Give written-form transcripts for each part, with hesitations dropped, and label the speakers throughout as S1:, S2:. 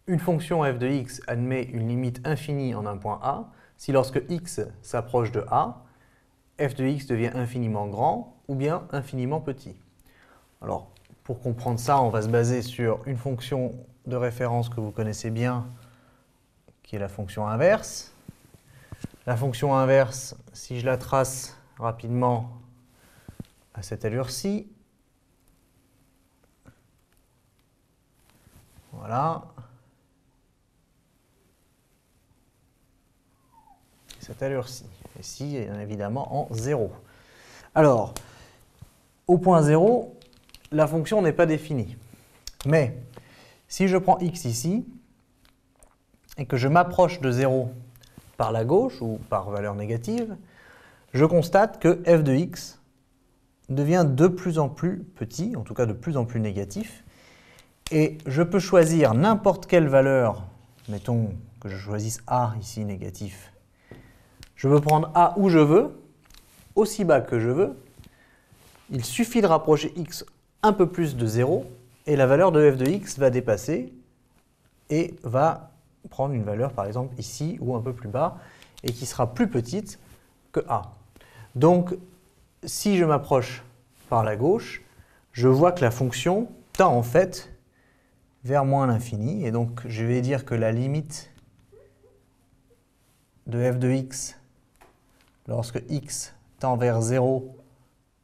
S1: une fonction f de x admet une limite infinie en un point A si lorsque x s'approche de A, f de x devient infiniment grand ou bien infiniment petit. Alors, pour comprendre ça, on va se baser sur une fonction de référence que vous connaissez bien, qui est la fonction inverse. La fonction inverse, si je la trace rapidement à cette allure-ci, voilà, cette allure-ci. Ici, évidemment, en 0. Alors, au point 0, la fonction n'est pas définie. Mais, si je prends x ici, et que je m'approche de 0 par la gauche, ou par valeur négative, je constate que f de x devient de plus en plus petit, en tout cas de plus en plus négatif, et je peux choisir n'importe quelle valeur, mettons que je choisisse a ici négatif. Je peux prendre a où je veux, aussi bas que je veux. Il suffit de rapprocher x un peu plus de 0, et la valeur de f de x va dépasser et va prendre une valeur par exemple ici ou un peu plus bas, et qui sera plus petite que a. Donc, si je m'approche par la gauche, je vois que la fonction tend en fait vers moins l'infini, et donc je vais dire que la limite de f de x lorsque x tend vers 0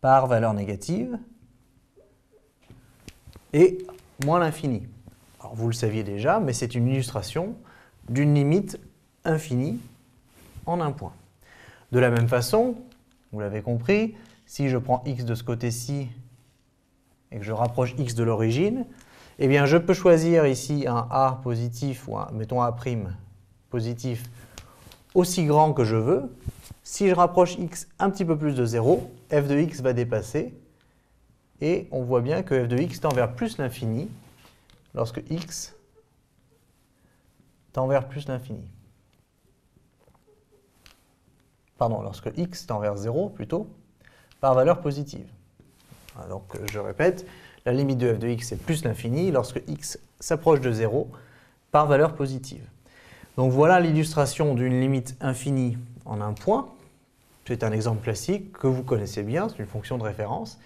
S1: par valeur négative est moins l'infini. Alors vous le saviez déjà, mais c'est une illustration d'une limite infinie en un point. De la même façon, vous l'avez compris, si je prends x de ce côté-ci et que je rapproche x de l'origine, eh bien je peux choisir ici un a positif ou un, mettons a' positif aussi grand que je veux. Si je rapproche x un petit peu plus de 0, f de x va dépasser et on voit bien que f de x tend vers plus l'infini lorsque x tend vers plus l'infini. Pardon, lorsque x tend vers 0 plutôt, par valeur positive. Donc je répète, la limite de f de x est plus l'infini lorsque x s'approche de 0 par valeur positive. Donc voilà l'illustration d'une limite infinie en un point. C'est un exemple classique que vous connaissez bien, c'est une fonction de référence.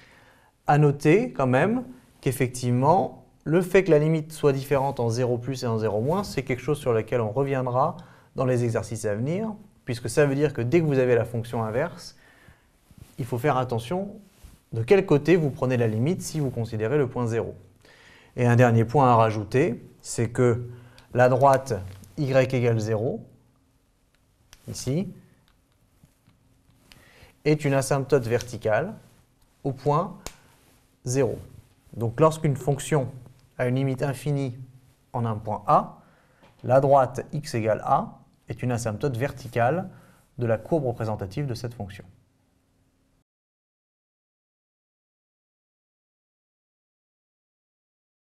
S1: À noter quand même qu'effectivement, le fait que la limite soit différente en 0 plus et en 0 moins, c'est quelque chose sur lequel on reviendra dans les exercices à venir, puisque ça veut dire que dès que vous avez la fonction inverse, il faut faire attention de quel côté vous prenez la limite si vous considérez le point 0. Et un dernier point à rajouter, c'est que la droite y égale 0, ici, est une asymptote verticale au point 0. Donc lorsqu'une fonction a une limite infinie en un point A, la droite x égale A est une asymptote verticale de la courbe représentative de cette fonction.